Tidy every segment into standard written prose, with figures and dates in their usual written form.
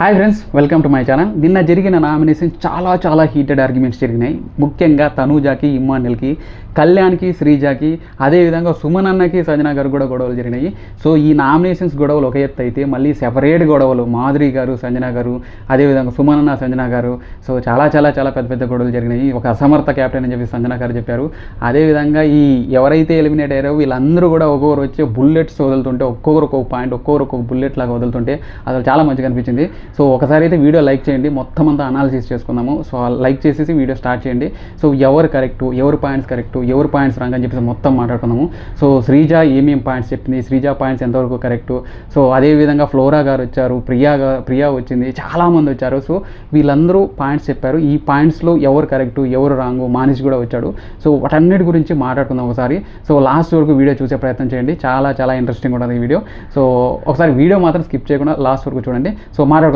Hi friends, welcome to my channel. నిన్న జరిగిన nomination చాలా హీటెడ్ ఆర్గ్యుమెంట్స్ జరిగినాయి. ముఖ్యంగా తనూజాకి, ఇమ్మాన్యుల్కి, కళ్యాణ్కి, శ్రీజాకి, అదేవిధంగా సుమన్ అన్నకి, సంజన గారు కూడా గొడవలు జరిగినాయి. సో ఈ నామినేషన్స్ గొడవలు ఒక ఎత్తు అయితే, మళ్ళీ సెపరేట్ గొడవలు మాధురి గారు, సంజన గారు, అదేవిధంగా సుమన్ అన్న, సంజన గారు. సో చాలా పెద్ద గొడవలు జరిగినాయి. ఒక అసమర్థ క్యాప్టెన్ అని చెప్పి సంజన గారు చెప్పారు. అదేవిధంగా ఈ ఎవరైతే ఎలిమినేట్ అయ్యారో వీళ్ళందరూ కూడా ఒక్కొక్కరు వచ్చి బుల్లెట్స్ వదులుతుంటే, ఒక్కొక్కరు ఒక్కొక్క పాయింట్, ఒక్కొక్క బుల్లెట్ లాగా వదులుతుంటే అసలు చాలా మంచిగా అనిపించింది. సో ఒకసారి అయితే వీడియో లైక్ చేయండి, మొత్తం అంతా అనాలిసిస్ చేసుకుందాము. సో లైక్ చేసేసి వీడియో స్టార్ట్ చేయండి. సో ఎవరు కరెక్టు, ఎవరు పాయింట్స్ కరెక్టు, ఎవరు పాయింట్స్ రాంగ్ అని చెప్పేసి మొత్తం మాట్లాడుకున్నాము. సో శ్రీజ ఏమేమి పాయింట్స్ చెప్పింది, శ్రీజ పాయింట్స్ ఎంతవరకు కరెక్టు. సో అదేవిధంగా ఫ్లోరా గారు వచ్చారు, ప్రియా వచ్చింది, చాలామంది వచ్చారు. సో వీళ్ళందరూ పాయింట్స్ చెప్పారు. ఈ పాయింట్స్లో ఎవరు కరెక్టు, ఎవరు రాంగు, మానిష్ కూడా వచ్చాడు. సో వాటన్నిటి గురించి మాట్లాడుకుందాం ఒకసారి. సో లాస్ట్ వరకు వీడియో చూసే ప్రయత్నం చేయండి, చాలా ఇంట్రెస్టింగ్ ఉంటుంది ఈ వీడియో. సో ఒకసారి వీడియో మాత్రం స్కిప్ చేయకుండా లాస్ట్ వరకు చూడండి. సో మాట్లాడుకుందాం.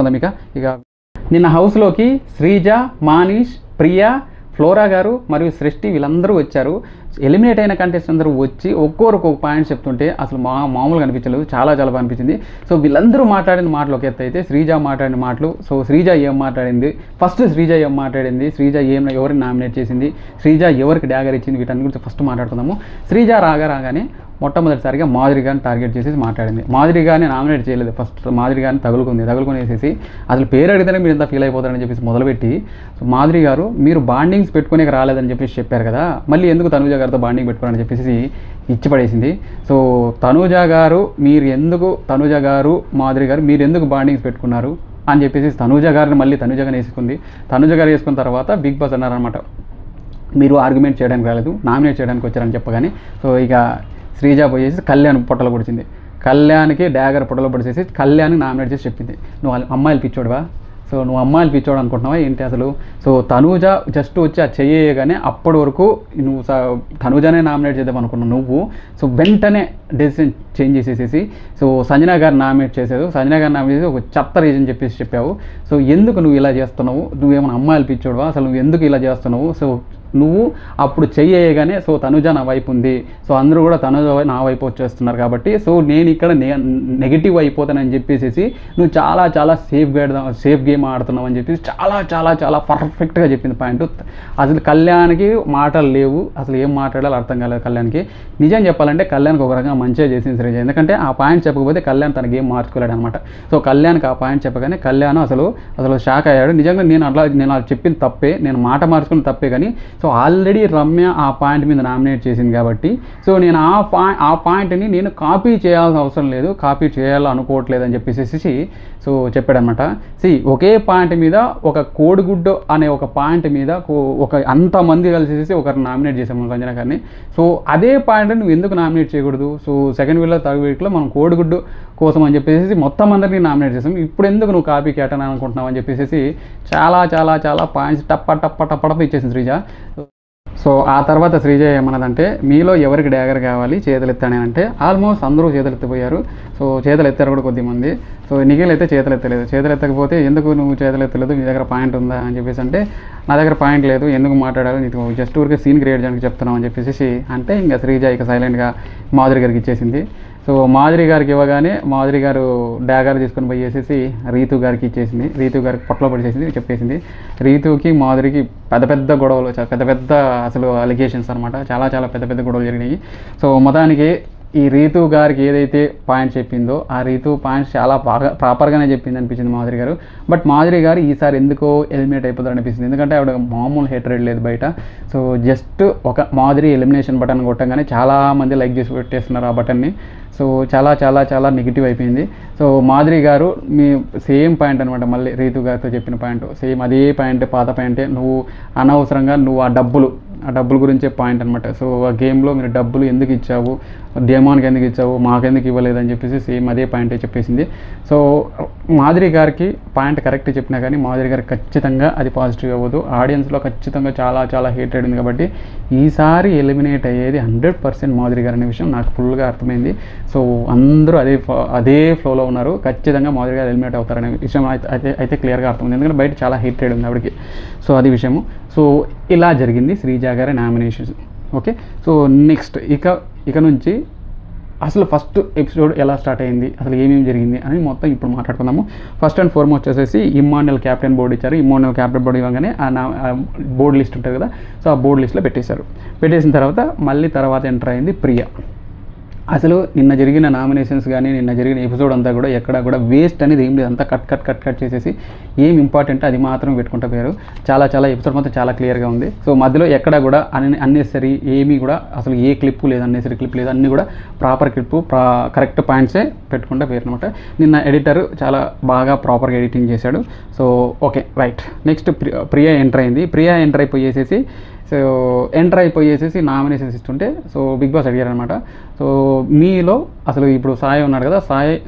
ఇక నిన్న హౌస్లోకి శ్రీజ, మానిష్, ప్రియా, ఫ్లోరా గారు మరియు సృష్టి వీళ్ళందరూ వచ్చారు. ఎలిమినేట్ అయిన కంటెస్టెంట్స్ అందరూ వచ్చి ఒక్కొక్క పాయింట్ చెప్తుంటే అసలు మామూలుగా అనిపించలేదు, చాలా బాగా అనిపించింది. సో వీళ్ళందరూ మాట్లాడిన మాటలు ఒక ఎత్తు అయితే, శ్రీజ మాట్లాడిన మాటలు. సో శ్రీజ ఏం మాట్లాడింది, ఫస్ట్ శ్రీజ ఏం మాట్లాడింది, శ్రీజ ఎవరిని నామినేట్ చేసింది, శ్రీజ ఎవరికి డ్యాగర్ ఇచ్చింది, వీటన్ని గురించి ఫస్ట్ మాట్లాడుకుందాము. శ్రీజ రాగానే మొట్టమొదటిసారిగా మాధురి గారిని టార్గెట్ చేసేసి మాట్లాడింది. మాధురి గారిని నామినేట్ చేయలేదు, ఫస్ట్ మాధురి గారిని తగులుకునేసేసి అసలు పేరు అడిగితేనే మీరు ఎంత ఫీల్ అయిపోతారని చెప్పేసి మొదలుపెట్టి, సో మాధురి గారు మీరు బాండింగ్స్ పెట్టుకునే రాలేదని చెప్పేసి చెప్పారు కదా, మళ్ళీ ఎందుకు తనూజ గారితో బాండింగ్ పెట్టుకోవాలని చెప్పేసి ఇచ్చిపడేసింది. సో తనూజ గారు మాధురి గారు మీరు ఎందుకు బాండింగ్స్ పెట్టుకున్నారు అని చెప్పేసి తనూజ గారిని మళ్ళీ తనూజ గారిని వేసుకుంది. తనూజ గారు వేసుకున్న తర్వాత బిగ్ బాస్ అన్నారనమాట, మీరు ఆర్గ్యుమెంట్ చేయడానికి రాలేదు, నామినేట్ చేయడానికి వచ్చారని చెప్పగానే. సో ఇక శ్రీజ పోయేసి కళ్యాణ్ పొట్టలో పొడిచింది. కళ్యాణ్కి డ్యాగర్ పొట్టలో పొడిచేసి కళ్యాణ్ని నామినేట్ చేసి చెప్పింది, నువ్వు అమ్మాయిలు పిచ్చోడువా, సో నువ్వు అమ్మాయిలు పిచ్చోడు అనుకుంటున్నావా ఏంటి అసలు. సో తనూజ జస్ట్ వచ్చి ఆ చెయ్యగానే అప్పటి వరకు నువ్వు తనూజనే నామినేట్ చేద్దాం అనుకున్నావు నువ్వు. సో వెంటనే డెసిషన్ చేంజ్ చేసేసి సో సంజన గారు నామినేట్ చేసేది, సంజన గారు నామినేట్ చేసి ఒక చెత్త రీజన్ చెప్పావు. సో ఎందుకు నువ్వు ఇలా చేస్తున్నావు, నువ్వేమైనా అమ్మాయిలు పిచ్చోడువా, అసలు నువ్వు ఎందుకు ఇలా చేస్తున్నావు. సో నువ్వు అప్పుడు చెయ్యగానే సో తనుజ నా వైపు ఉంది, సో అందరూ కూడా తనుజ నా వైపు వచ్చేస్తున్నారు కాబట్టి సో నేను ఇక్కడ నెగిటివ్ అయిపోతానని చెప్పేసి నువ్వు చాలా సేఫ్ గేమ్ ఆడుతున్నావు అని చెప్పేసి చాలా పర్ఫెక్ట్గా చెప్పింది పాయింట్. అసలు కళ్యాణ్కి మాటలు లేవు, అసలు ఏం మాట్లాడాలో అర్థం కాలేదు కళ్యాణ్కి. నిజం చెప్పాలంటే కళ్యాణ్కి ఒక రకంగా మంచిగా చేసింది శ్రీజ, ఎందుకంటే ఆ పాయింట్ చెప్పకపోతే కళ్యాణ్ తన గేమ్ మార్చుకోలేడు అనమాట. సో కళ్యాణ్కి ఆ పాయింట్ చెప్పగానే కళ్యాణ్ అసలు షాక్ అయ్యాడు. నిజంగా నేను అలా చెప్పింది తప్పే, నేను మాట మార్చుకుని తప్పే, కానీ సో ఆల్రెడీ రమ్య ఆ పాయింట్ మీద నామినేట్ చేసింది కాబట్టి సో నేను ఆ పాయింట్ని నేను కాపీ చేయాల్సిన అవసరం లేదు, కాపీ చేయాలనుకోవట్లేదు అని చెప్పేసి సో చెప్పాడనమాట. ఒకే పాయింట్ మీద ఒక కోడిగుడ్డు అనే ఒక పాయింట్ మీద అంతమంది కలిసేసి ఒకరిని నామినేట్ చేసాము సంజన గారిని. సో అదే పాయింట్ నువ్వు ఎందుకు నామినేట్ చేయకూడదు. సో సెకండ్ వీక్లో థర్డ్ వీక్లో మనం కోడిగుడ్డు కోసం అని చెప్పేసి మొత్తం అందరినీ నామినేట్ చేసాం, ఇప్పుడు ఎందుకు నువ్వు కాపీ కేటని అనుకుంటున్నావు అని చెప్పేసి చాలా పాయింట్స్ టప్ప ఇచ్చేసింది శ్రీజ. సో ఆ తర్వాత శ్రీజ ఏమన్నదంటే, మీలో ఎవరికి డ్యాగర్ కావాలి చేతులు ఎత్తానే అంటే ఆల్మోస్ట్ అందరూ చేతులు ఎత్తిపోయారు. సో చేతులు ఎత్తారు కూడా కొద్దిమంది. సో నిఖిల్ అయితే చేతులు ఎత్తలేదు. చేతులు ఎత్తకపోతే ఎందుకు నువ్వు చేతులు ఎత్తలేదు, మీ దగ్గర పాయింట్ ఉందా అని చెప్పేసి అంటే, నా దగ్గర పాయింట్ లేదు, ఎందుకు మాట్లాడాలి, నీకు జస్ట్ ఊరికే సీన్ క్రియేట్ చేయడానికి చెప్తున్నావు అని చెప్పేసి అంటే ఇంకా శ్రీజ ఇక సైలెంట్గా మాధురి గారికి ఇచ్చేసింది. సో మాధురి గారికి ఇవ్వగానే మాధురి గారు డ్యాగర్ తీసుకొని పోయేసేసి రీతు గారికి ఇచ్చేసింది. రీతు గారికి పొట్టలో పడిచేసింది, చెప్పేసింది. రీతుకి మాధురికి పెద్ద గొడవలు, పెద్ద అసలు అలిగేషన్స్ అనమాట, చాలా పెద్ద గొడవలు జరిగినాయి. సో మొత్తానికి ఈ రీతు గారికి ఏదైతే పాయింట్ చెప్పిందో ఆ రీతు పాయింట్స్ చాలా బాగా ప్రాపర్గానే చెప్పింది అనిపించింది మాధురి గారు. బట్ మాధురి గారు ఈసారి ఎందుకో ఎలిమినేట్ అయిపోతారు అనిపిస్తుంది, ఎందుకంటే ఆవిడ మామూలు హేట్రేడ్ లేదు బయట. సో జస్ట్ ఒక మాధురి ఎలిమినేషన్ బటన్ కొట్టంగానే చాలామంది లైక్ చేసి పెట్టేస్తున్నారు ఆ బటన్ని. సో చాలా నెగిటివ్ అయిపోయింది. సో మాధురి గారు మీ సేమ్ పాయింట్ అనమాట, మళ్ళీ రీతు గారితో చెప్పిన పాయింట్ సేమ్ అదే పాయింట్, పాత పాయింటే. నువ్వు అనవసరంగా నువ్వు ఆ డబ్బుల గురించే పాయింట్ అనమాట. సో ఆ గేమ్లో మీరు డబ్బులు ఎందుకు ఇచ్చావు, డేమాన్కి ఎందుకు ఇచ్చావు, మాకెందుకు ఇవ్వలేదని చెప్పేసి సేమ్ అదే పాయింటే చెప్పేసింది. సో మాధురి గారికి పాయింట్ కరెక్ట్ చెప్పినా కానీ మాధురి గారికి ఖచ్చితంగా అది పాజిటివ్ అవ్వదు, ఆడియన్స్లో ఖచ్చితంగా చాలా హేటెడ్ ఉంది. కాబట్టి ఈసారి ఎలిమినేట్ అయ్యేది 100% మాధురి గారు అనే విషయం నాకు ఫుల్గా అర్థమైంది. సో అందరూ అదే ఫ్లోలో ఉన్నారు, ఖచ్చితంగా మాధురి గారు ఎలిమినేట్ అవుతారనే విషయం అయితే క్లియర్గా అర్థమైంది, ఎందుకంటే బయట చాలా హేటెడ్ ఉంది ఆవిడకి. సో అది విషయము. సో ఇలా జరిగింది శ్రీజ గారి నామినేషన్. ఓకే, సో నెక్స్ట్ ఇక నుంచి అసలు ఫస్ట్ ఎపిసోడ్ ఎలా స్టార్ట్ అయింది, అసలు ఏమేమి జరిగింది అని మొత్తం ఇప్పుడు మాట్లాడుకుందాము. ఫస్ట్ అండ్ ఫార్మోస్ట్ వచ్చేసి ఇమ్మాన్యుయల్ క్యాప్టెన్ బోర్డు ఇచ్చారు. ఇమ్మాన్యుయల్ క్యాప్టెన్ బోర్డు ఇవ్వగానే ఆ బోర్డు లిస్ట్ ఉంటుంది కదా, సో ఆ బోర్డు లిస్ట్లో పెట్టేశారు. పెట్టేసిన తర్వాత మళ్ళీ తర్వాత ఎంటర్ అయింది ప్రియ. అసలు నిన్న జరిగిన నామినేషన్స్ కానీ నిన్న జరిగిన ఎపిసోడ్ అంతా కూడా ఎక్కడ కూడా వేస్ట్ అనేది ఏం లేదు, అంతా కట్ చేసేసి ఏం ఇంపార్టెంట్ అది మాత్రం పెట్టుకుంటా పోయారు. చాలా ఎపిసోడ్ మొత్తం చాలా క్లియర్గా ఉంది. సో మధ్యలో ఎక్కడ కూడా అన్నెసరీ ఏమీ కూడా అసలు ఏ క్లిప్ లేదు, అన్నెసరీ క్లిప్ లేదు, అన్నీ కూడా ప్రాపర్ క్లిప్ కరెక్ట్ పాయింట్సే పెట్టుకుంటా పోయారు అనమాట. నిన్న ఎడిటర్ చాలా బాగా ప్రాపర్గా ఎడిటింగ్ చేశాడు. So okay right. Next Priya enter అయింది. ప్రియా ఎంటర్ అయిపోయేసేసి నామినేషన్స్ ఇస్తుంటే సో బిగ్ బాస్ అడిగారు అనమాట. సో మీలో అసలు ఇప్పుడు సాయి ఉన్నాడు కదా,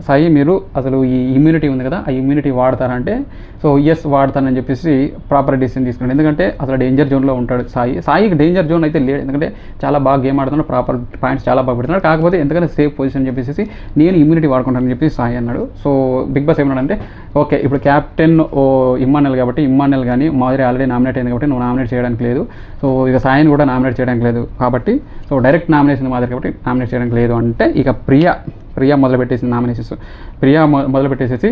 సాయి మీరు అసలు ఈ ఇమ్యూనిటీ ఉంది కదా, ఆ ఇమ్యూనిటీ వాడతారంటే సో ఎస్ వాడతానని చెప్పేసి ప్రాపర్ డిసిషన్ తీసుకున్నాడు. ఎందుకంటే అసలు డేంజర్ జోన్లో ఉంటాడు సాయికి డేంజర్ జోన్ అయితే లేడు, ఎందుకంటే చాలా బాగా గేమ్ ఆడుతున్నాడు, ప్రాపర్ పాయింట్స్ చాలా బాగా పెడుతున్నాడు. కాకపోతే ఎందుకంటే సేఫ్ పొజిషన్ చెప్పేసి నేను ఇమ్యూనిటీ వాడుకుంటానని చెప్పి సాయి అన్నాడు. సో బిగ్ బాస్ ఏమన్నాడంటే ఓకే ఇప్పుడు క్యాప్టెన్ ఇమ్మాన్యుయల్ కాబట్టి ఇమ్మాన్యుయల్ కానీ మాదిరి ఆల్రెడీ నామినేట్ అయింది కాబట్టి నువ్వు నామినేట్ చేయడానికి లేదు, సో ఇక సాయిని కూడా నామినేట్ చేయడానికి లేదు కాబట్టి సో డైరెక్ట్ నామినేషన్ మాదిరి కాబట్టి నామినేట్ చేయడానికి లేదు అంటే ఇక ప్రియా మొదలుపెట్టేసింది నామినేషన్స్. మొదలుపెట్టేసేసి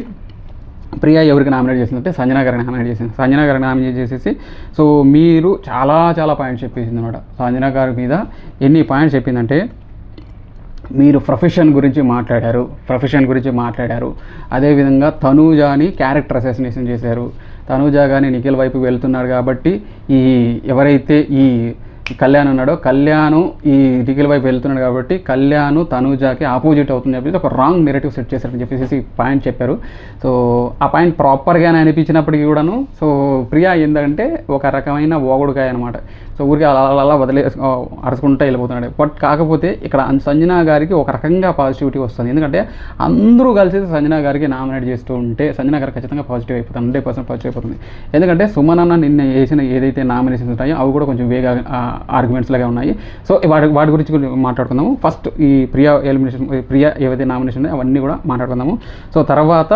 ప్రియా ఎవరికి నామినేట్ చేసిందంటే సంజనా గారిని నామినేట్ చేసింది. సంజనా గారిని నామినేట్ చేసేసి సో మీరు చాలా పాయింట్స్ చెప్పేసింది అనమాట. సంజనా గారి మీద ఎన్ని పాయింట్స్ చెప్పిందంటే మీరు ప్రొఫెషన్ గురించి మాట్లాడారు, అదేవిధంగా తనూజాని క్యారెక్టర్ అసాసినేషన్ చేశారు. తనూజా కానీ నిఖిల్ వైపు వెళ్తున్నారు కాబట్టి ఎవరైతే ఈ కళ్యాణ్ ఉన్నాడో కళ్యాణ్ ఈ నిఖిల్ వైపు వెళ్తున్నాడు కాబట్టి కళ్యాణ్ తనూజాకి ఆపోజిట్ అవుతుంది చెప్పేసి ఒక రాంగ్ నెరేటివ్ సెట్ చేశారని చెప్పేసి పాయింట్ చెప్పారు. సో ఆ పాయింట్ ప్రాపర్గానే అనిపించినప్పటికీ కూడాను సో ప్రియా ఏంటంటే ఒక రకమైన ఓగుడుకాయ అనమాట. సో ఊరికి అలా అరుచుకుంటూ వెళ్ళిపోతున్నాడు. బట్ కాకపోతే ఇక్కడ సంజనా గారికి ఒక రకంగా పాజిటివిటీ వస్తుంది, ఎందుకంటే అందరూ కలిసి సంజనా గారికి నామినేట్ చేస్తూ ఉంటే సంజనా గారికి ఖచ్చితంగా పాజిటివ్ అయిపోతుంది, 100% పాజిటివ్ అయిపోతుంది. ఎందుకంటే సుమన్ అన్న నిన్న వేసిన ఏదైతే నామినేషన్స్ ఉంటాయో అవి కూడా కొంచెం వేగా ఆర్గ్యుమెంట్స్ లాగా ఉన్నాయి. సో వాటి గురించి మాట్లాడుకుందాము. ఫస్ట్ ఈ ప్రియా ఏవైతే నామినేషన్ ఉన్నాయో అవన్నీ కూడా మాట్లాడుకుందాము. సో తర్వాత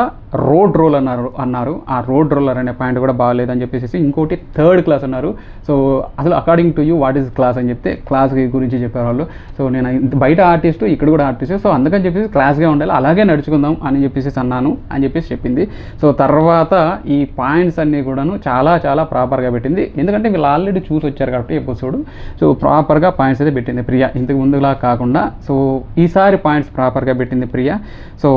రోడ్ రోల్ అన్నారు. ఆ రోడ్ రోలర్ అనే పాయింట్ కూడా బాగాలేదని చెప్పేసి ఇంకోటి థర్డ్ క్లాస్ అన్నారు. సో అసలు according to you what is class అని చెప్తే క్లాస్ గురించి చెప్పారు వాళ్ళు. సో నేను బయట ఆర్టిస్టు ఇక్కడ కూడా ఆర్టిస్ట్, సో అందుకని చెప్పేసి క్లాస్గా ఉండాలి, అలాగే నడుచుకుందాం అని చెప్పేసి అన్నాను అని చెప్పేసి చెప్పింది. సో తర్వాత ఈ పాయింట్స్ అన్నీ కూడాను చాలా ప్రాపర్గా పెట్టింది, ఎందుకంటే వీళ్ళు ఆల్రెడీ చూసి వచ్చారు కాబట్టి ఎపిసోడ్. సో ప్రాపర్గా పాయింట్స్ అయితే పెట్టింది ప్రియా, ఇంతకు ముందులా కాకుండా. సో ఈసారి పాయింట్స్ ప్రాపర్గా పెట్టింది ప్రియా. సో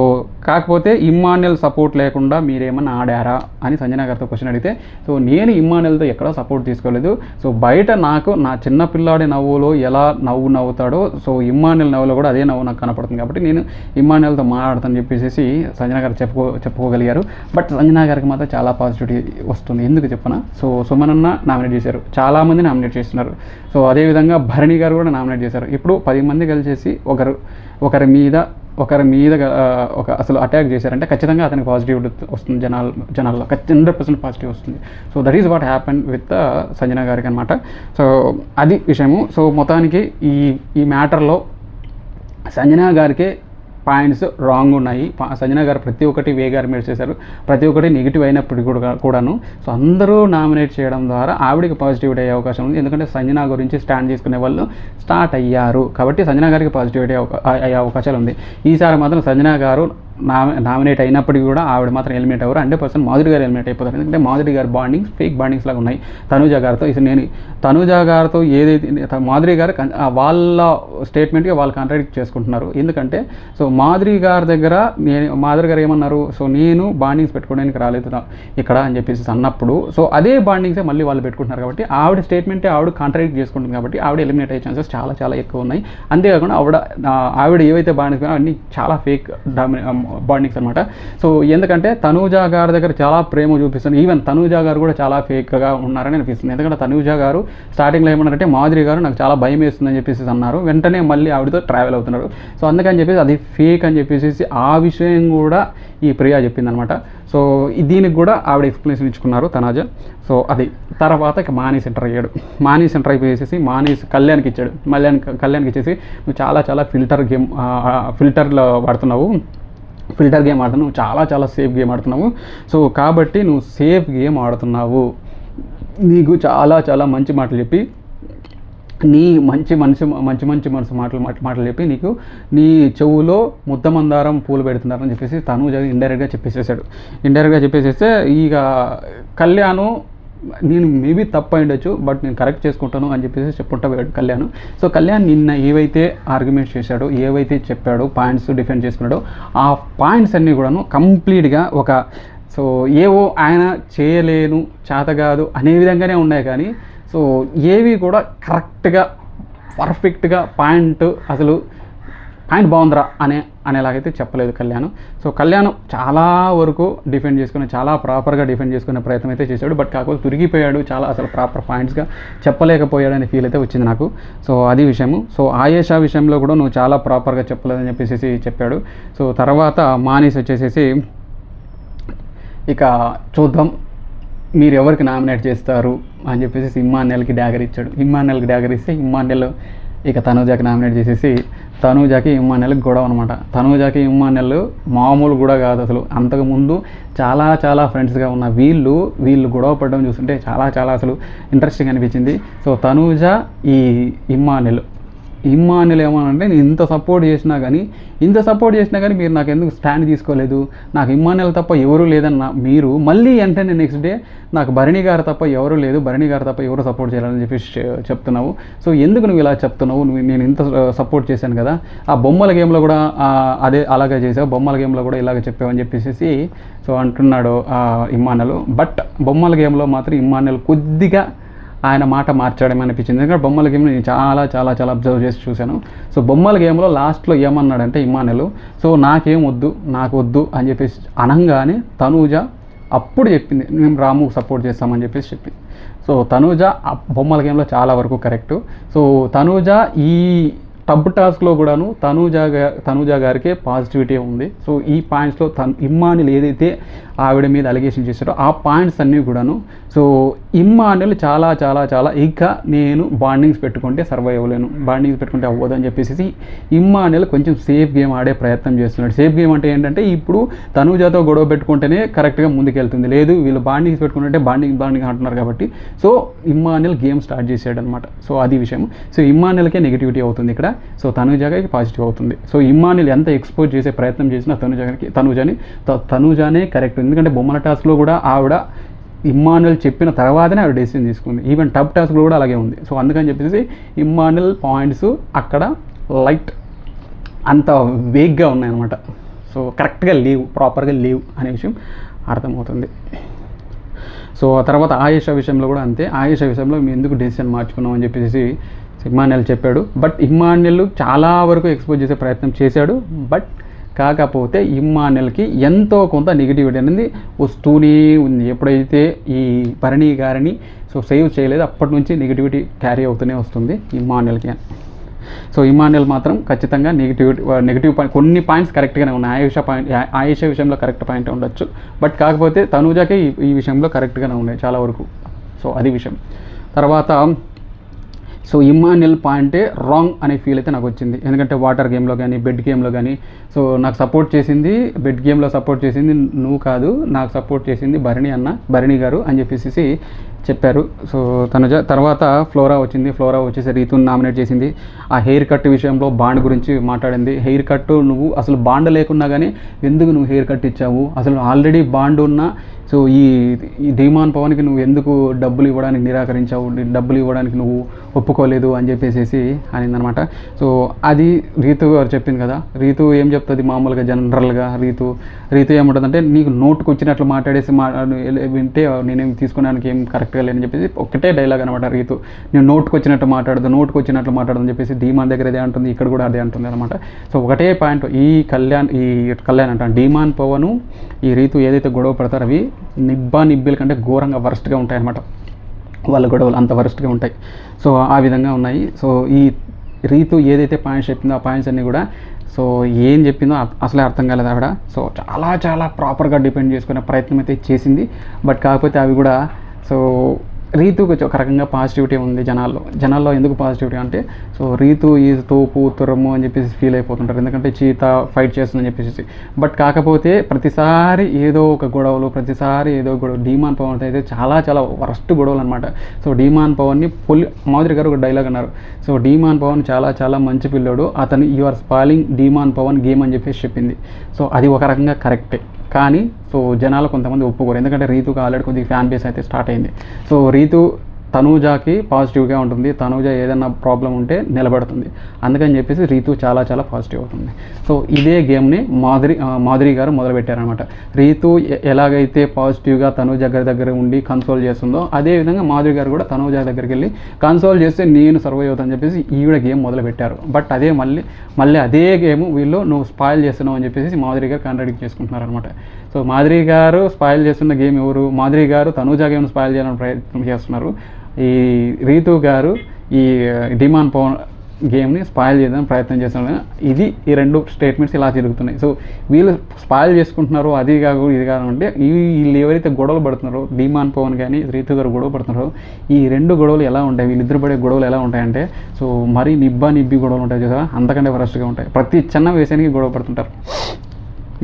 కాకపోతే ఇమ్మాన్యుయల్ సపోర్ట్ లేకుండా మీరేమన్నా ఆడారా అని సంజనా గారితో క్వశ్చన్ అడిగితే సో నేను ఇమ్మాన్యుయల్తో ఎక్కడో సపోర్ట్ తీసుకోలేదు. సో బయట నాకు నా చిన్న పిల్లాడి నవ్వులో ఎలా నవ్వుతాడో సో ఇమ్మాన్యుయల్ నవ్వులో కూడా అదే నవ్వు నాకు కనపడుతుంది కాబట్టి నేను ఇమ్మాన్యుయల్తో మాట్లాడతానని చెప్పేసి సంజనా గారు చెప్పుకోగలిగారు. బట్ సంజనా గారికి మాత్రం చాలా పాజిటివిటీ వస్తుంది, ఎందుకు చెప్పనా. సో సుమనన్న నామినేట్ చేశారు, చాలామంది నామినేట్ చేస్తున్నారు. సో అదేవిధంగా భరణి గారు కూడా నామినేట్ చేశారు. ఇప్పుడు 10 మంది కలిసేసి ఒకరి మీద ఒక అసలు అటాక్ చేశారంటే ఖచ్చితంగా అతనికి పాజిటివ్ వస్తుంది, జనాల్లో 100% పాజిటివ్ వస్తుంది. So that is what happen with Sanjana గారికి అనమాట. సో అది విషయము. సో మొత్తానికి ఈ మ్యాటర్లో సంజనా గారికే పాయింట్స్ రాంగ్ ఉన్నాయి. సంజనా గారు ప్రతి ఒక్కటి వేగారు మీరు చేశారు, ప్రతి ఒక్కటి నెగిటివ్ అయినప్పటికీ కూడాను. సో అందరూ నామినేట్ చేయడం ద్వారా ఆవిడకి పాజిటివిటీ అయ్యే అవకాశం ఉంది, ఎందుకంటే సంజనా గురించి స్టాండ్ చేసుకునే వాళ్ళు స్టార్ట్ అయ్యారు కాబట్టి సంజనా గారికి పాజిటివిటీ అయ్యే అవకాశాలు ఉంది. ఈసారి మాత్రం సంజనా గారు నామినేట్ అయినప్పటికీ కూడా ఆవిడ మాత్రం ఎలిమినేట్ అవ్వరు, 100% మాధురి గారు ఎలిమినేట్ అయిపోతారు. ఎందుకంటే మాధురి గారి బాండింగ్స్ ఫేక్ బాండింగ్స్ లాగా ఉన్నాయి తనూజా గారితో. నేను తనూజా గారితో ఏదైతే మాధురి గారు వాళ్ళ స్టేట్మెంట్గా వాళ్ళు కాంట్రాడిక్ట్ చేసుకుంటున్నారు. ఎందుకంటే సో మాధురి గారి దగ్గర మాధురి గారు ఏమన్నారు, సో నేను బాండింగ్స్ పెట్టుకోవడానికి రాలేదు ఇక్కడ అని చెప్పేసి అన్నప్పుడు సో అదే బాండింగ్సే మళ్ళీ వాళ్ళు పెట్టుకుంటున్నారు కాబట్టి ఆవిడ స్టేట్మెంటే ఆవిడ కాంట్రాడిక్ట్ చేసుకుంటుంది కాబట్టి ఆవిడ ఎలిమినేట్ అయ్యే ఛాన్సెస్ చాలా ఎక్కువ ఉన్నాయి. అంతేకాకుండా ఆవిడ ఏవైతే బాండింగ్స్ అన్నీ చాలా ఫేక్ బాండింగ్స్ అనమాట. సో ఎందుకంటే తనూజా గారి దగ్గర చాలా ప్రేమ చూపిస్తుంది, ఈవెన్ తనూజా గారు కూడా చాలా ఫేక్గా ఉన్నారని అనిపిస్తుంది. ఎందుకంటే తనూజా గారు స్టార్టింగ్లో ఏమన్నారంటే మాధురి గారు నాకు చాలా భయం వేస్తుందని చెప్పేసి అన్నారు, వెంటనే మళ్ళీ ఆవిడతో ట్రావెల్ అవుతున్నారు. సో అందుకని చెప్పేసి అది ఫేక్ అని చెప్పేసి ఆ విషయం కూడా ఈ ప్రియా చెప్పిందనమాట. సో దీనికి కూడా ఆవిడ ఎక్స్ప్లెనేషన్ ఇచ్చుకున్నారు తనూజా. సో అది తర్వాత ఇక మానీస్ ఎంటర్ అయ్యాడు. మానీస్ ఎంటర్ అయిపోయేసి మానీస్ కళ్యాణ్కి ఇచ్చాడు. కళ్యాణ్కి ఇచ్చేసి నువ్వు చాలా ఫిల్టర్లో వాడుతున్నావు, ఫిల్టర్ గేమ్ ఆడుతున్నావు, చాలా సేఫ్ గేమ్ ఆడుతున్నావు. సో కాబట్టి నువ్వు సేఫ్ గేమ్ ఆడుతున్నావు, నీకు చాలా మంచి మాటలు చెప్పి నీ మంచి మనసు మాటలు చెప్పి నీకు నీ చెవులో ముద్దమందారం పూలు పెడుతున్నారని చెప్పేసి తనూజ ఇండైరెక్ట్గా చెప్పేసేస్తే ఇక కళ్యాణ్ నేను మేబీ తప్పు అయ్యుండొచ్చు, బట్ నేను కరెక్ట్ చేసుకుంటాను అని చెప్పేసి చెప్పుకుంటా పోయాడు కళ్యాణ్. సో కళ్యాణ్ నిన్న ఏవైతే ఆర్గ్యుమెంట్స్ చేశాడో, ఏవైతే చెప్పాడో, పాయింట్స్ డిఫెండ్ చేసుకున్నాడో, ఆ పాయింట్స్ అన్నీ కూడాను కంప్లీట్గా ఒక సో ఏవో ఆయన చేయలేను, చేత కాదు అనే విధంగానే ఉన్నాయి. కానీ సో ఏవి కూడా కరెక్ట్గా పర్ఫెక్ట్గా పాయింట్ బాగుందిరా అనేలాగైతే చెప్పలేదు కళ్యాణ్. సో కళ్యాణ్ చాలా వరకు డిఫెండ్ చేసుకుని, చాలా ప్రాపర్గా డిఫెండ్ చేసుకునే ప్రయత్నం అయితే చేశాడు. బట్ కాకపోతే తిరిగిపోయాడు, చాలా అసలు ప్రాపర్ పాయింట్స్గా చెప్పలేకపోయాడు అనే ఫీల్ అయితే వచ్చింది నాకు. సో అది విషయము. సో ఆయేషా విషయంలో కూడా నువ్వు చాలా ప్రాపర్గా చెప్పలేదని చెప్పేసి చెప్పాడు. సో తర్వాత మానీస్ వచ్చేసేసి ఇక చూద్దాం మీరు ఎవరికి నామినేట్ చేస్తారు అని చెప్పేసి ఇమ్మాన్యుయల్కి డ్యాగర్ ఇచ్చాడు. ఇమ్మాన్యుయల్కి డ్యాగర్ ఇస్తే ఇమ్మాన్యుయల్ ఇక తనూజాకి నామినేట్ చేసేసి తనూజాకి ఇమ్మాన్యుయల్కి గొడవ అనమాట. తనూజాకి ఇమ్మాన్యుయల్ మామూలు కూడా కాదు అసలు. అంతకుముందు చాలా ఫ్రెండ్స్గా ఉన్న వీళ్ళు గొడవ పడడం చూస్తుంటే చాలా అసలు ఇంట్రెస్టింగ్ అనిపించింది. సో తనూజ ఈ ఇమ్మాన్యుయల్ ఏమనంటే నేను ఇంత సపోర్ట్ చేసినా కానీ మీరు నాకు ఎందుకు స్టాండ్ తీసుకోలేదు, నాకు ఇమ్మాన్యుయల్ తప్ప ఎవరూ లేదన్న మీరు మళ్ళీ వెంటనే నెక్స్ట్ డే నాకు భరణి గారు తప్ప ఎవరు సపోర్ట్ చేయాలని చెప్పేసి చెప్తున్నావు. సో ఎందుకు నువ్వు ఇలా చెప్తున్నావు, నేను ఇంత సపోర్ట్ చేశాను కదా, ఆ బొమ్మల గేమ్లో కూడా అలాగే చేసావు, బొమ్మల గేమ్లో కూడా ఇలాగ చెప్పావని చెప్పేసి సో అంటున్నాడు ఇమ్మాన్యుయల్. బట్ బొమ్మల గేమ్లో మాత్రం ఇమ్మాన్యుయల్ కొద్దిగా ఆయన మాట మార్చడం అనిపించింది. ఎందుకంటే బొమ్మల గేమ్లో నేను చాలా అబ్జర్వ్ చేసి చూశాను. సో బొమ్మల గేమ్లో లాస్ట్లో ఏమన్నాడంటే ఇమ్మాన్యుయల్, సో నాకు వద్దు అని చెప్పేసి అనగానే తనూజ అప్పుడు చెప్పింది మేము రాముకు సపోర్ట్ చేస్తామని చెప్పేసి చెప్పింది. సో తనూజ బొమ్మల గేమ్లో చాలా వరకు కరెక్టు. సో తనూజ ఈ టబ్ టాస్క్లో కూడాను తనూజ గారికే పాజిటివిటీ ఉంది. సో ఈ పాయింట్స్లో ఇమ్మాన్యుయల్ ఏదైతే ఆవిడ మీద అలిగేషన్ చేశాడో ఆ పాయింట్స్ అన్నీ కూడాను సో ఇమ్మాన్యుయల్ చాలా ఇక నేను బాండింగ్స్ పెట్టుకుంటే సర్వైవ్ అవ్వలేను, బాండింగ్స్ పెట్టుకుంటే అవ్వదు అని చెప్పేసి ఇమ్మాన్యుయల్ కొంచెం సేఫ్ గేమ్ ఆడే ప్రయత్నం చేస్తున్నాడు. సేఫ్ గేమ్ అంటే ఏంటంటే ఇప్పుడు తనూజతో గొడవ పెట్టుకుంటేనే కరెక్ట్గా ముందుకెళ్తుంది, లేదు వీళ్ళు బాండింగ్స్ పెట్టుకుంటే బాండింగ్ అంటున్నారు కాబట్టి సో ఇమ్మాన్యుయల్ గేమ్ స్టార్ట్ చేసాడు అనమాట. సో అది విషయం. సో ఇమ్మాన్యుయల్కే నెగిటివిటీ అవుతుంది ఇక్కడ, సో తనూజకి పాజిటివ్ అవుతుంది. సో ఇమ్మాన్యుయల్ ఎంత ఎక్స్పోజ్ చేసే ప్రయత్నం చేసినా తనూజానే కరెక్ట్. ఎందుకంటే బొమ్మల టాస్క్లో కూడా ఆవిడ ఇమ్మాన్యుయల్ చెప్పిన తర్వాతనే ఆవిడ డెసిషన్ తీసుకుంది. ఈవెన్ టబ్ టాస్క్లో కూడా అలాగే ఉంది. సో అందుకని చెప్పేసి ఇమ్మాన్యుయల్ పాయింట్స్ అక్కడ లైట్ అంత వేగ్గా ఉన్నాయన్నమాట. సో కరెక్ట్గా ప్రాపర్గా లీవ్ అనే విషయం అర్థమవుతుంది. సో ఆ తర్వాత ఆయేషా విషయంలో కూడా అంతే. ఆయేషా విషయంలో మేము ఎందుకు డెసిషన్ మార్చుకున్నాం అని చెప్పేసి ఇమ్మాన్యుయల్ చెప్పాడు. బట్ ఇమ్మాన్యుయల్ చాలా వరకు ఎక్స్పోజ్ చేసే ప్రయత్నం చేశాడు. బట్ కాకపోతే ఇమ్మాన్యుయల్కి ఎంతో కొంత నెగిటివిటీ అనేది వస్తూనే ఉంది. ఎప్పుడైతే ఈ భరణి గారిని సో సేవ్ చేయలేదు అప్పటి నుంచి నెగిటివిటీ క్యారీ అవుతూనే వస్తుంది ఇమ్మాన్యుయల్కి. సో ఇమ్మాన్యుయల్ మాత్రం ఖచ్చితంగా నెగిటివ్ పాయింట్ కొన్ని పాయింట్స్ కరెక్ట్గానే ఉన్నాయి. ఆయేషా విషయంలో కరెక్ట్ పాయింట్ ఉండొచ్చు, బట్ కాకపోతే తనూజకి ఈ విషయంలో కరెక్ట్గానే ఉన్నాయి చాలా వరకు. సో అది విషయం. తర్వాత సో ఇమ్మాన్యుయల్ పాయింటే రాంగ్ అనే ఫీల్ అయితే నాకు వచ్చింది. ఎందుకంటే వాటర్ గేమ్లో కానీ బెడ్ గేమ్లో కానీ సో నాకు సపోర్ట్ చేసింది, బెడ్ గేమ్లో సపోర్ట్ చేసింది నువ్వు కాదు, నాకు సపోర్ట్ చేసింది భరణి గారు అని చెప్పేసి చెప్పారు. సో తనుజ తర్వాత ఫ్లోరా వచ్చేసి రీతుని నామినేట్ చేసింది. ఆ హెయిర్ కట్ విషయంలో బాండ్ గురించి మాట్లాడింది. హెయిర్ కట్ నువ్వు అసలు బాండ్ లేకున్నా కానీ ఎందుకు నువ్వు హెయిర్ కట్ ఇచ్చావు, అసలు ఆల్రెడీ బాండ్ ఉన్నా సో ఈ ధీమాన్ పవన్కి నువ్వు ఎందుకు డబ్బులు ఇవ్వడానికి నిరాకరించావు, డబ్బులు ఇవ్వడానికి నువ్వు ఒప్పుకోలేదు అని చెప్పేసి అనిందనమాట. సో అది రీతు గారు చెప్పింది కదా. రీతు ఏం చెప్తుంది మామూలుగా జనరల్గా రీతు ఏముంటుందంటే నీకు నోటుకు వచ్చినట్లు మాట్లాడేసి వింటే నేనేం తీసుకోవడానికి ఏం కరెక్ట్గా లేదని చెప్పేసి ఒకటే డైలాగ్ అనమాట. రీతు నేను నోటుకు వచ్చినట్టు మాట్లాడదు అని చెప్పేసి ధీమాన్ దగ్గర అదే అంటుంది, ఇక్కడ కూడా అదే అంటుంది అనమాట. సో ఒకటే పాయింట్ ఈ కళ్యాణ్ అంటాను ధీమాన్ పవను ఈ రీతు ఏదైతే గొడవ పడతారో అవి నిబ్బిల కంటే ఘోరంగా వరస్ట్గా ఉంటాయి అనమాట. వాళ్ళ గొడవలు అంత వరస్ట్గా ఉంటాయి. సో ఆ విధంగా ఉన్నాయి. సో ఈ రీతు ఏదైతే పాయింట్స్ చెప్పిందో ఆ పాయింట్స్ అన్నీ కూడా సో ఏం చెప్పిందో అసలే అర్థం కాలేదు ఆవిడ. సో చాలా ప్రాపర్గా డిపెండ్ చేసుకునే ప్రయత్నం అయితే చేసింది. బట్ కాకపోతే అవి కూడా సో రీతుకి ఒక రకంగా పాజిటివిటీ ఉంది జనాల్లో ఎందుకు పాజిటివిటీ అంటే సో రీతు ఈ తోపు తురము అని చెప్పేసి ఫీల్ అయిపోతుంటారు, ఎందుకంటే చీత ఫైట్ చేస్తుందని చెప్పేసి. బట్ కాకపోతే ప్రతిసారి ఏదో ఒక గొడవలు, ప్రతిసారి ఏదో గొడవ. డీమాన్ పవన్ అయితే చాలా చాలా వరస్ట్ గొడవలు అనమాట. సో డీమాన్ పవన్ని మాధురి గారు ఒక డైలాగ్ అన్నారు, సో డీమాన్ పవన్ చాలా చాలా మంచి పిల్లోడు, అతను యు ఆర్ స్పాయిలింగ్ డీమాన్ పవన్ గేమ్ అని చెప్పేసి చెప్పింది. సో అది ఒక రకంగా కరెక్టే, కానీ సో జనాలు కొంతమంది ఒప్పుకోరు, ఎందుకంటే రీతుకి ఆల్రెడీ కొద్దిగా ఫ్యాన్ బేస్ అయితే స్టార్ట్ అయింది. సో రీతు తనూజాకి పాజిటివ్గా ఉంటుంది, తనూజ ఏదైనా ప్రాబ్లం ఉంటే నిలబడుతుంది, అందుకని చెప్పేసి రీతు చాలా చాలా పాజిటివ్ అవుతుంది. సో ఇదే గేమ్ని మాధురి గారు మొదలుపెట్టారనమాట. రీతు ఎలాగైతే పాజిటివ్గా తనూజ దగ్గర ఉండి కన్సోల్ చేస్తుందో అదేవిధంగా మాధురి గారు కూడా తనూజ దగ్గరికి వెళ్ళి కన్సోల్ చేస్తే నేను సర్వైవ్ అవుతాను అని చెప్పేసి ఈవిడ గేమ్ మొదలుపెట్టారు. బట్ అదే మళ్ళీ అదే గేమ్ వీళ్ళు నువ్వు స్పాయిల్ చేస్తున్నావు అని చెప్పేసి మాధురి గారు కాంట్రాడిక్ట్ చేసుకుంటున్నారు అనమాట. సో మాధురి గారు స్పాయిల్ చేస్తున్న గేమ్ ఎవరు? మాధురి గారు తనూజ గేమ్ను స్పాయిల్ చేయాలని ప్రయత్నం చేస్తున్నారు. ఈ రీతు గారు ఈ డీమాన్ పవన్ గేమ్ని స్పాయిల్ చేయడానికి ప్రయత్నం చేస్తున్నారు. ఈ రెండు స్టేట్మెంట్స్ ఇలా జరుగుతున్నాయి. సో వీళ్ళు స్పాయిల్ చేసుకుంటున్నారు, అది కాదు ఇది కాదు అంటే వీళ్ళు ఎవరైతే గొడవలు పడుతున్నారో డీమాన్ పవన్ కానీ రీతు గారు గొడవ పడుతున్నారో ఈ రెండు గొడవలు ఎలా ఉంటాయి, వీళ్ళిద్దరు పడే గొడవలు ఎలా ఉంటాయంటే సో మరీ నిబ్బి గొడవలు ఉంటాయి చూసారా, అంతకంటే వరస్ట్గా ఉంటాయి. ప్రతి చిన్న విషయానికి గొడవ పడుతుంటారు.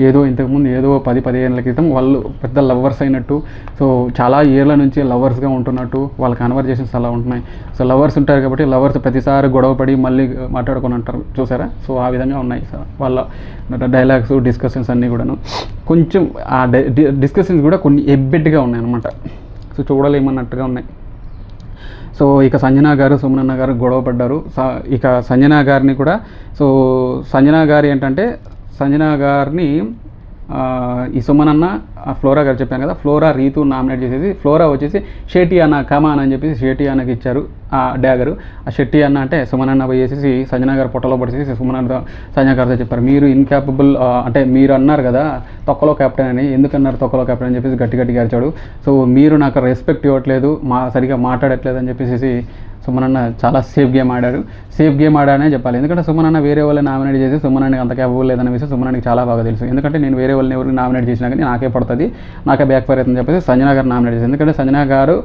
ఏదో ఇంతకుముందు ఏదో 10-15 ఏళ్ళ క్రితం వాళ్ళు పెద్ద లవర్స్ అయినట్టు, సో చాలా ఏళ్ళ నుంచి లవర్స్గా ఉంటున్నట్టు వాళ్ళ కన్వర్జేషన్స్ అలా ఉంటున్నాయి. సో లవర్స్ ఉంటారు కాబట్టి లవర్స్ ప్రతిసారి గొడవపడి మళ్ళీ మాట్లాడుకొని అంటారు చూసారా. సో ఆ విధంగా ఉన్నాయి సార్ వాళ్ళ డైలాగ్స్, డిస్కషన్స్ అన్నీ కూడాను. కొంచెం ఆ డిస్కషన్స్ కూడా కొన్ని ఎబ్బెడ్గా ఉన్నాయి అన్నమాట. సో చూడలేమన్నట్టుగా ఉన్నాయి. సో ఇక సంజన గారు సుమనన్న గారు గొడవ పడ్డారు. ఇక సంజన గారిని కూడా సో సంజన గారు ఏంటంటే సంజన గారిని ఈ సుమనన్న ఫ్లోరా గారు చెప్పాను కదా, ఫ్లోరా రీతు నామినేట్ చేసేసి ఫ్లోరా వచ్చేసి షెట్టి అన్న కమాన్ అని చెప్పేసి షెట్టి అన్నకి ఇచ్చారు ఆ డ్యాగరు. ఆ షెట్టి అన్న అంటే సుమనన్న పోయేసి సంజన గారు పొట్టలో పడిచేసి సుమనన్న సంజన గారితో చెప్పారు, మీరు ఇన్క్యాపబుల్ అంటే మీరు అన్నారు కదా తొక్కలో కెప్టెన్ అని, ఎందుకన్నారు తొక్కలో కెప్టెన్ అని చెప్పేసి గట్టిగా అరిచాడు. సో మీరు నాకు రెస్పెక్ట్ ఇవ్వట్లేదు, సరిగా మాట్లాడట్లేదు అని చెప్పేసి సుమనన్న చాలా సేఫ్ గేమ్ ఆడానే చెప్పాలి. ఎందుకంటే సుమనన్న వేరే వాళ్ళని నామినేట్ చేసి సుమనన్నకి అంత క్యాపబుల్ లేదనే విషయం సుమనన్నకి చాలా బాగా తెలుసు. ఎందుకంటే నేను వేరే వాళ్ళని ఎవరిని నామినేట్ చేసినా కానీ నాకే పడుతుంది, నాకే బ్యాక్ ఫైర్ అవుతుందని చెప్పేసి సంజన గారు నామినేట్ చేసి, ఎందుకంటే సంజన గారు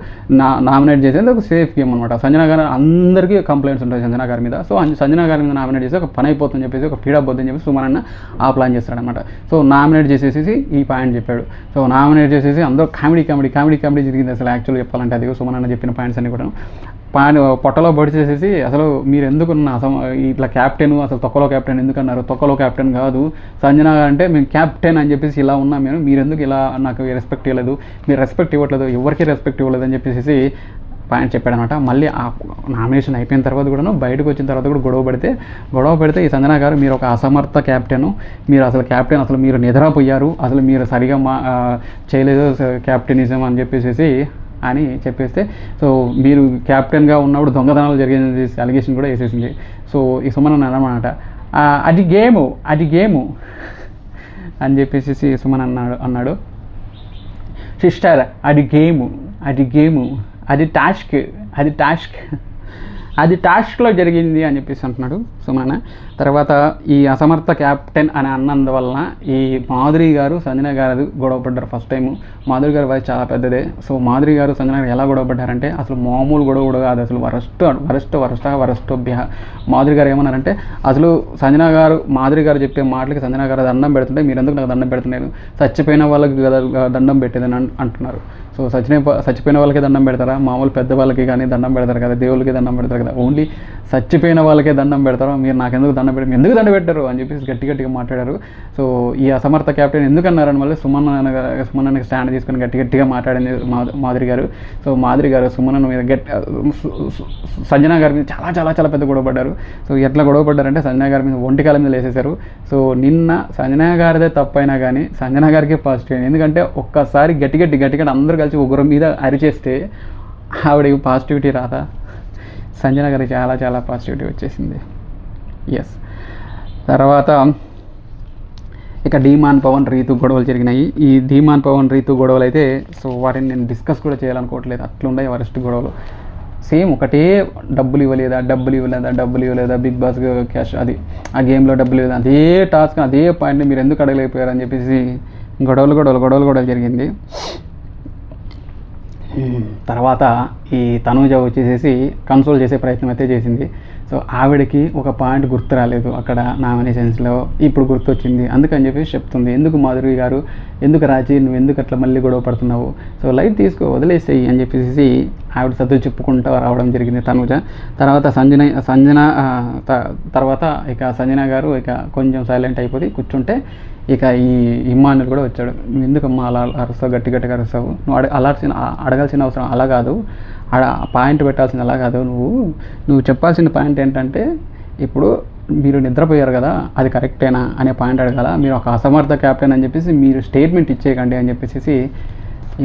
నామినేట్ చేసేది ఒక సేఫ్ గేమ్ అనమాట. సంజన గారు అందరికీ కంప్లైంట్స్ ఉంటాయి సంజన గారి మీద. సో సంజన గారి మీద నామినేట్ చేసి ఒక పని అయిపోతుందని చెప్పేసి ఒక ఫీడ్ అయిపోతుందని చెప్పి సుమనన్న ఆ ప్లాన్ చేస్తాడనమాట. సో నామినేట్ చేసేసి ఈ పాయింట్ చెప్పాడు. సో నామినేట్ చేసేసి అందరూ కామెడీ జరిగింది అసలు యాక్చువల్గా చెప్పాలంటే. అది సుమనన్న చెప్పిన పాయింట్స్ అన్ని కూడా పొట్టలో పొడిచేసేసి అసలు మీరు ఎందుకు ఇట్లా క్యాప్టెన్, అసలు తొక్కలో క్యాప్టెన్ ఎందుకు అన్నారు? తొక్కలో క్యాప్టెన్ కాదు సంజన అంటే మేము క్యాప్టెన్ అని చెప్పేసి ఇలా ఉన్నాం మీరు ఎందుకు ఇలా నాకు రెస్పెక్ట్ ఇవ్వలేదు, మీరు రెస్పెక్ట్ ఇవ్వట్లేదు, ఎవరికి రెస్పెక్ట్ ఇవ్వలేదు అని చెప్పేసి పాయింట్ చెప్పాడనమాట. మళ్ళీ ఆ నామినేషన్ అయిపోయిన తర్వాత కూడా బయటకు వచ్చిన తర్వాత కూడా గొడవ పెడితే ఈ సంజన గారు మీరు ఒక అసమర్థ క్యాప్టెన్, మీరు అసలు క్యాప్టెన్, అసలు మీరు నిద్రపోయారు, అసలు మీరు సరిగా చేయలేదు క్యాప్టెనిజం అని చెప్పేసి అని చెప్పేస్తే, సో మీరు క్యాప్టెన్గా ఉన్నప్పుడు దొంగతనాలు జరిగింది అలిగేషన్ కూడా వేసేసింది. సో ఈ సుమన్ అన్నమాట అది గేము అని చెప్పేసి సుమన్ అన్నాడు సిస్టర్ అది గేము అది టాస్క్లో జరిగింది అని చెప్పేసి అంటున్నాడు సుమన్. తర్వాత ఈ అసమర్థ క్యాప్టెన్ అని అన్నందువల్ల ఈ మాధురి గారు సంజన గారు గొడవ పడ్డారు ఫస్ట్ టైము. మాధురి గారి వాయిస్ చాలా పెద్దదే. సో మాధురి గారు సంజన గారు ఎలా గొడవ పడ్డారంటే అసలు మామూలు గొడవ కూడా కాదు, అసలు వరస్ట్. మాధురి గారు ఏమన్నారంటే అసలు సంజన గారు మాధురి గారు చెప్పే మాటలకి సంజన గారు దండం పెడుతుంటే మీరు ఎందుకు నాకు దండం పెడుతున్నారు, చచ్చిపోయిన వాళ్ళకి దండం పెట్టేదని అంటున్నారు. సో చచ్చిపోయిన వాళ్ళకే దండం పెడతారా? మామూలు పెద్ద వాళ్ళకి కానీ దండం పెడతారు కదా, దేవుళ్ళకి దండం పెడతారు కదా, ఓన్లీ చచ్చిపోయిన వాళ్ళకే దండం పెడతారు, మీరు నాకు ఎందుకు దండం పెట్టారు అని చెప్పేసి గట్టిగా మాట్లాడారు. సో ఈ అసమర్థ క్యాప్టెన్ ఎందుకన్నారని మళ్ళీ సుమన్ స్టాండ్ తీసుకొని గట్టిగా మాట్లాడింది మాధురి గారు. సో మాధురి గారు సుమన్ మీద సంజన గారి మీద చాలా పెద్ద గొడవ పడ్డారు. సో ఎట్లా గొడవ పడ్డారంటే సంజన గారి మీద ఒంటికాల మీద లేసేశారు. సో నిన్న సంజన గారిదే తప్పైనా కానీ సంజన గారికి పాజిటివ్, ఎందుకంటే ఒక్కసారి గట్టిగా అందరూ కలిసి ఒకరి మీద అరిచేస్తే ఆవిడకి పాజిటివిటీ రాదా? సంజన గారికి చాలా పాజిటివిటీ వచ్చేసింది. ఎస్. తర్వాత ఇక డీమాన్ పవన్ రీతు గొడవలు జరిగినాయి. ఈ డీమాన్ పవన్ రీతు గొడవలు అయితే సో వాటిని నేను డిస్కస్ కూడా చేయాలనుకోవట్లేదు, అట్లుండే వరస్ట్ గొడవలు. సేమ్ ఒకటే డబ్బులు ఇవ్వలేదా బిగ్ బాస్ క్యాష్ అది ఆ గేమ్లో డబ్బులు ఇవ్వలేదా, అదే టాస్క్ అదే పాయింట్ని మీరు ఎందుకు అడగలేకపోయారు అని చెప్పేసి గొడవలు జరిగింది. తర్వాత ఈ తనూజ వచ్చేసేసి కన్సోల్ చేసే ప్రయత్నం అయితే చేసింది. సో ఆవిడకి ఒక పాయింట్ గుర్తు రాలేదు అక్కడ నామినేషన్స్లో, ఇప్పుడు గుర్తొచ్చింది. అందుకని చెప్పేసి చెప్తుంది, ఎందుకు మాధురి గారు, ఎందుకు రాజీ, నువ్వు ఎందుకు అట్లా మళ్ళీ గొడవ పడుతున్నావు, సో లైట్ తీసుకో, వదిలేసేయి అని చెప్పేసి ఆవిడ సర్దులు చెప్పుకుంటూ రావడం జరిగింది తనూజ. తర్వాత సంజన తర్వాత ఇక సంజన గారు ఇక కొంచెం సైలెంట్ అయిపోయి కూర్చుంటే ఇక ఈ ఇమ్మానుయల్ కూడా వచ్చాడు. నువ్వు ఎందుకమ్మా అలా అరుస్తావు, గట్టిగా అరుస్తావు, నువ్వు అడగాల్సిన అవసరం అలా కాదు, పాయింట్ పెట్టాల్సింది అలా కాదు, నువ్వు చెప్పాల్సిన పాయింట్ ఏంటంటే ఇప్పుడు మీరు నిద్రపోయారు కదా, అది కరెక్టేనా అనే పాయింట్ అడగాల, మీరు ఒక అసమర్థ క్యాప్టెన్ అని చెప్పేసి మీరు స్టేట్మెంట్ ఇచ్చేయకండి అని చెప్పేసి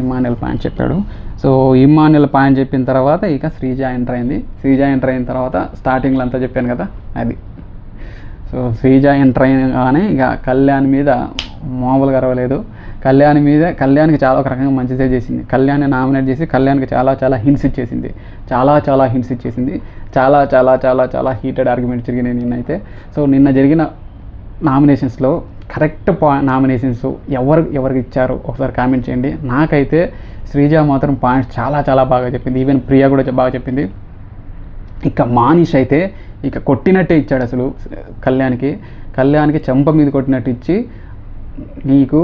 ఇమ్మానుయల్ పాయింట్ చెప్పాడు. సో ఇమ్మానుయల్ పాయింట్ చెప్పిన తర్వాత ఇక శ్రీజ ఎంటర్ అయింది. శ్రీజ ఎంటర్ అయిన తర్వాత స్టార్టింగ్లో అంతా చెప్పాను కదా అది. సో శ్రీజ ఎంటర్ అయినగానే ఇక కళ్యాణ్ మీద మామూలుగా అరవలేదు. కళ్యాణ్కి చాలా ఒక రకంగా మంచిదే చేసింది. కళ్యాణ్ని నామినేట్ చేసి కళ్యాణ్కి చాలా హింట్స్ ఇచ్చేసింది. చాలా హింట్స్ ఇచ్చేసింది. చాలా హీటెడ్ ఆర్గ్యుమెంట్ జరిగినాయి నిన్నైతే. సో నిన్న జరిగిన నామినేషన్స్లో కరెక్ట్ నామినేషన్స్ ఎవరికి ఇచ్చారు ఒకసారి కామెంట్ చేయండి. నాకైతే శ్రీజ మాత్రం పాయింట్స్ చాలా బాగా చెప్పింది. ఈవెన్ ప్రియా కూడా బాగా చెప్పింది. ఇక మానిష్ అయితే ఇక కొట్టినట్టే ఇచ్చాడు అసలు కళ్యాణ్కి చెంప మీద కొట్టినట్టు ఇచ్చి, నీకు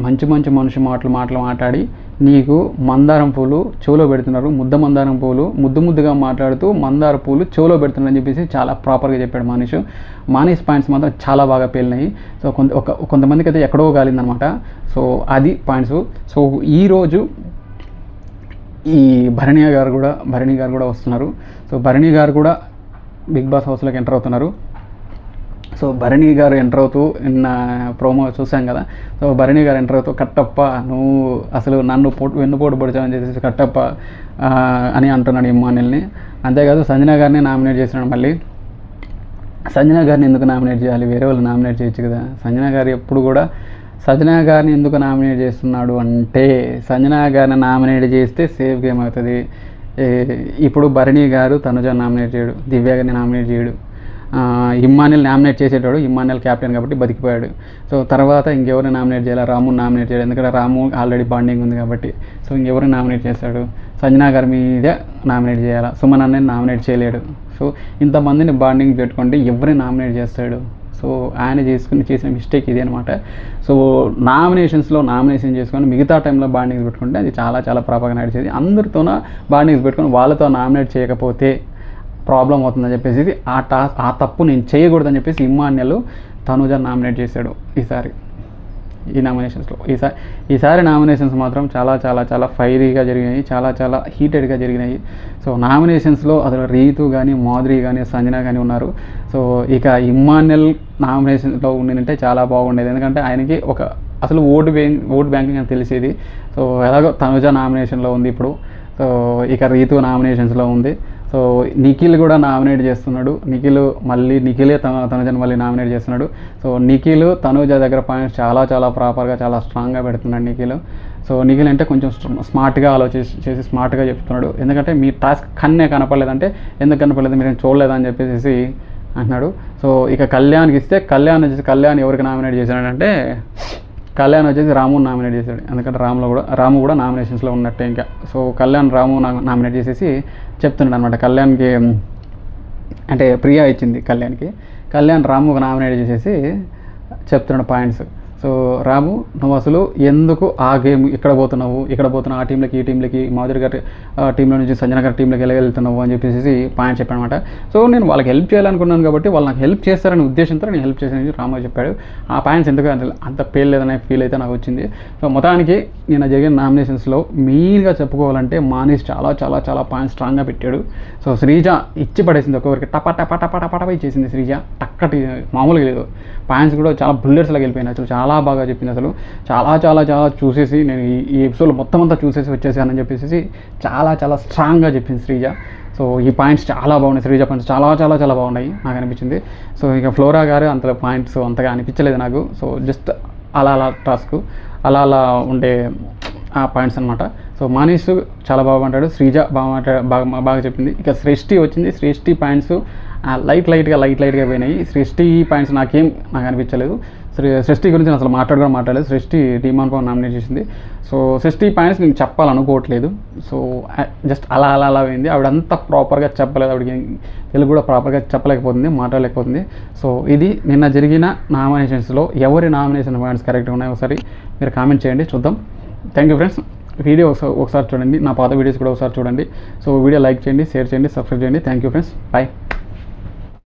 మంచి మనిషి మాటలు మాట్లాడి నీకు మందారం పూలు చెవులో పెడుతున్నారు, మందారం పూలు ముద్దుగా మాట్లాడుతూ మందార పూలు చెవులో పెడుతున్నారు అని చెప్పేసి చాలా ప్రాపర్గా చెప్పాడు మానిష్ పాయింట్స్ మాత్రం చాలా బాగా పేలినాయి. సో కొంతమందికి అయితే ఎక్కడో గాలిందనమాట. సో అది పాయింట్స్. సో ఈరోజు ఈ భరణి గారు కూడా వస్తున్నారు. సో భరణి గారు కూడా బిగ్ బాస్ హౌస్లోకి ఎంటర్ అవుతున్నారు. సో భరణి గారు ఎంటర్ అవుతూ నిన్న ప్రోమో చూసాం కదా. సో భరణి గారు ఎంటర్ అవుతూ, కట్టప్ప నువ్వు అసలు నన్ను వెన్నుపోటు పొడిచావని చెప్పేసి కట్టప్ప అని అంటున్నాడు ఇమ్మానుయల్ని. అంతేకాదు సంజన గారిని నామినేట్ చేస్తున్నాడు. మళ్ళీ సంజన గారిని ఎందుకు నామినేట్ చేయాలి, వేరే వాళ్ళు నామినేట్ చేయొచ్చు కదా. సంజన గారిని ఎందుకు నామినేట్ చేస్తున్నాడు అంటే, సంజన గారిని నామినేట్ చేస్తే సేఫ్ గేమ్ అవుతుంది. ఇప్పుడు భరణి గారు తనుజ నామినేట్ చేయడు, దివ్య గారిని నామినేట్ చేయడు, ఇమ్మానుయల్ నామినేట్ చేసేటాడు. ఇమ్మానుయల్ క్యాప్టెన్ కాబట్టి బతికిపోయాడు. సో తర్వాత ఇంకెవరిని నామినేట్ చేయాలి, రాముని నామినేట్ చేయడు, ఎందుకంటే రాము ఆల్రెడీ బాండింగ్ ఉంది కాబట్టి. సో ఇంకెవరిని నామినేట్ చేస్తాడు, సంజన గారి మీదే నామినేట్ చేయాలా, సుమన్ అన్నని నామినేట్ చేయలేడు. సో ఇంతమందిని బాండింగ్ పెట్టుకుంటే ఎవరిని నామినేట్ చేస్తాడు. సో ఆయన చేసిన మిస్టేక్ ఇది అనమాట. సో నామినేషన్ చేసుకొని మిగతా టైంలో బాండింగ్స్ పెట్టుకుంటే అది చాలా ప్రాపర్గా నడిచేది. అందరితోన బాండింగ్స్ పెట్టుకొని వాళ్ళతో నామినేట్ చేయకపోతే ప్రాబ్లం అవుతుందని చెప్పేసి ఆ తప్పు నేను చేయకూడదని చెప్పేసి ఇమ్మానుయల్ తనుజ నామినేట్ చేశాడు ఈ నామినేషన్స్లో. ఈసారి నామినేషన్స్ మాత్రం చాలా ఫైరీగా జరిగినాయి, చాలా హీటెడ్గా జరిగినాయి. సో నామినేషన్స్లో అసలు రీతు కానీ, మాధురి కానీ, సంజన కానీ ఉన్నారు. సో ఇక ఇమ్మానుయల్ నామినేషన్లో ఉండిందంటే చాలా బాగుండేది, ఎందుకంటే ఆయనకి అసలు ఓటు బ్యాంకింగ్ అని తెలిసేది. సో ఎలాగో తనుజ నామినేషన్లో ఉంది ఇప్పుడు. సో ఇక రీతు నామినేషన్స్లో ఉంది. సో నిఖిల్ కూడా నామినేట్ చేస్తున్నాడు. నిఖిలే తనుజను మళ్ళీ నామినేట్ చేస్తున్నాడు. సో నిఖిల్ తనుజ దగ్గర పాయింట్స్ చాలా ప్రాపర్గా చాలా స్ట్రాంగ్గా పెడుతున్నాడు నిఖిల్. సో నిఖిల్ అంటే కొంచెం స్మార్ట్గా ఆలోచించేసి స్మార్ట్గా చెప్తున్నాడు. ఎందుకంటే మీ టాస్క్ కనపడలేదంటే ఎందుకు కనపడలేదు, మీరు చూడలేదని చెప్పేసి అంటున్నాడు. సో ఇక కళ్యాణ్కి ఇస్తే కళ్యాణ్ ఎవరికి నామినేట్ చేశాడంటే కళ్యాణ్ వచ్చేసి రాముని నామినేట్ చేశాడు. ఎందుకంటే రాము కూడా నామినేషన్స్లో ఉన్నట్టే ఇంకా. సో రాము నామినేట్ చేసేసి చెప్తున్నాడు అనమాట కళ్యాణ్కి, అంటే ప్రియా ఇచ్చింది కళ్యాణ్ రాముకు నామినేట్ చేసేసి చెప్తున్నాడు పాయింట్స్. సో రాము, నువ్వు అసలు ఎందుకు ఆ గేమ్ ఇక్కడ పోతున్నావు ఆ టీంలోకి ఈ టీంలోకి మాధురి గారి టీంలో నుంచి సంజన గారి టీంలోకి వెళ్తున్నావు అని చెప్పేసి పాయింట్ చెప్పాడు అనమాట. సో నేను వాళ్ళకి హెల్ప్ చేయాలనుకున్నాను కాబట్టి వాళ్ళు నాకు హెల్ప్ చేస్తారనే ఉద్దేశంతో నేను హెల్ప్ చేశానని రాము చెప్పాడు. ఆ పాయింట్స్ ఎందుకు అంత పేర్లేదనే ఫీల్ అయితే నాకు వచ్చింది. సో మొత్తానికి నిన్న జరిగిన నామినేషన్స్లో మెయిన్గా చెప్పుకోవాలంటే మానిష్ చాలా పాయింట్స్ స్ట్రాంగ్గా పెట్టాడు. సో శ్రీజ ఇచ్చి పడేసింది, ఒక్కొక్కరికి టపా ఇచ్చేసింది శ్రీజ, టక్కటి మామూలుగా లేదు. పాయింట్స్ కూడా చాలా బుల్లెట్స్లాగా వెళ్ళిపోయినాయి. అసలు చాలా బాగా చెప్పింది. అసలు చాలా చూసేసి నేను ఈ ఎపిసోడ్లో మొత్తం అంతా చూసేసి వచ్చేసానని చెప్పేసి చాలా స్ట్రాంగ్గా చెప్పింది శ్రీజ. సో ఈ పాయింట్స్ చాలా బాగున్నాయి, శ్రీజ పాయింట్స్ చాలా బాగున్నాయి నాకు అనిపించింది. సో ఇక ఫ్లోరా గారు అంత పాయింట్స్ అంతగా అనిపించలేదు నాకు. సో జస్ట్ అలా టాస్క్ అలా ఉండే ఆ పాయింట్స్ అనమాట. సో మానిష్ చాలా బాగా మాట్లాడు, శ్రీజ బాగా చెప్పింది. ఇక సృష్టి వచ్చింది, సృష్టి పాయింట్స్ లైట్గా పోయినాయి. సృష్టి పాయింట్స్ నాకు అనిపించలేదు. సృష్టి గురించి నేను అసలు మాట్లాడలేదు. సృష్టి డీమాన్ పవన్ నామినేట్ చేసింది. సో సృష్టి పాయింట్స్ నేను చెప్పాలనుకోవట్లేదు. సో జస్ట్ అలా అయింది. ఆవిడంతా ప్రాపర్గా చెప్పలేదు. ఆవిడకి తెలుగు కూడా ప్రాపర్గా చెప్పలేకపోతుంది, మాట్లాడలేకపోతుంది. సో ఇది నిన్న జరిగిన నామినేషన్స్లో ఎవరి నామినేషన్ పాయింట్స్ కరెక్ట్గా ఉన్నాయో ఒకసారి మీరు కామెంట్ చేయండి, చూద్దాం. Thank you friends. వీడియో ఒకసారి చూడండి, నా పాత వీడియోస్ కూడా ఒకసారి చూడండి. సో వీడియో లైక్ చేయండి, షేర్ చేయండి, సబ్స్క్రైబ్ చేయండి. Thank you friends, bye.